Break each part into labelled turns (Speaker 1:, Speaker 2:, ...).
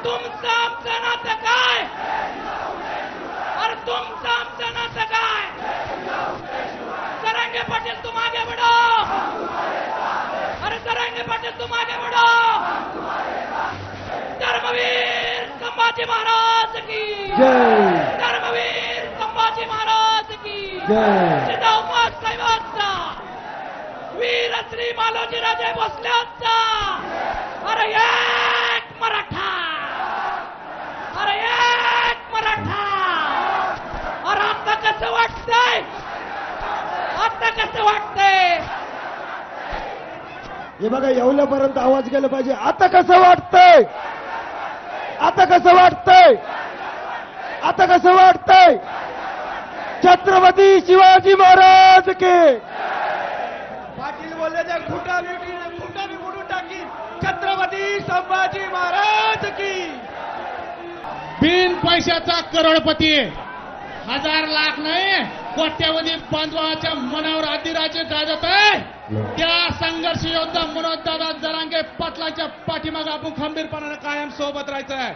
Speaker 1: तुमचं आमचं नातं काय? अरे तुमचं आमचं नातं काय? जरांगे पाटील तुम आगे बढ़ो. अरे जरांगे पाटील तुम आगे बढ़ो. धर्मवीर संभाजी महाराज की
Speaker 2: जय.
Speaker 1: धर्मवीर संभाजी महाराज की
Speaker 2: जय.
Speaker 1: जिजाऊ साहेबांचा वीर श्री मालोजी राजे भोसलेंचा अरे एक मराठा. अरे एक मराठा. अरे आता कसं वाटतंय? आता कसं वाटतंय?
Speaker 2: हे बघा येवल्यापर्यंत आवाज गेला पाहिजे. आता कसं वाटतंय? आता कसं वाटतंय? आता कसं वाटतंय? छत्रपती शिवाजी महाराज के.
Speaker 3: पाटील बोलले तर खुटाने बुडून टाकी. छत्रपती संभाजी महाराज की.
Speaker 4: बिन पैशाचा करोडपती, हजार लाख नाही कोट्यावधी बांधवाच्या मनावर अधिराज्य गाजत आहे. त्या संघर्ष योद्धा मनोज दादा जरांगे पाटलाच्या पाठीमागे आपण खंबीरपणाने कायम सोबत राहायचं आहे.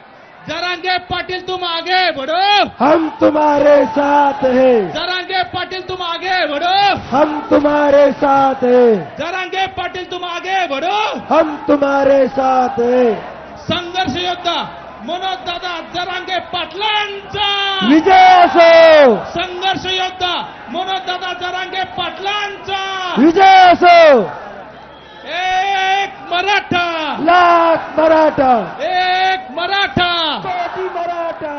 Speaker 4: जरांगे पाटील तुम आगे बढ़ो.
Speaker 2: हम तुम्हारे साथ हैं.
Speaker 4: जरांगे पाटील तुम आगे बढ़ो.
Speaker 2: हम तुम्हारे साथ हैं.
Speaker 4: जरांगे पाटील तुम आगे बढ़ो.
Speaker 2: हम तुम्हारे साथ हैं.
Speaker 4: संघर्ष योद्धा मनोज दादा जरांगे पाटलांचा
Speaker 2: विजय असो.
Speaker 4: संघर्ष योद्धा मनोज दादा जरांगे पाटलांचा
Speaker 2: विजय असो.
Speaker 4: एक मराठा.
Speaker 2: लाख मराठा.
Speaker 4: एक मराठा.
Speaker 2: कोटी मराठा.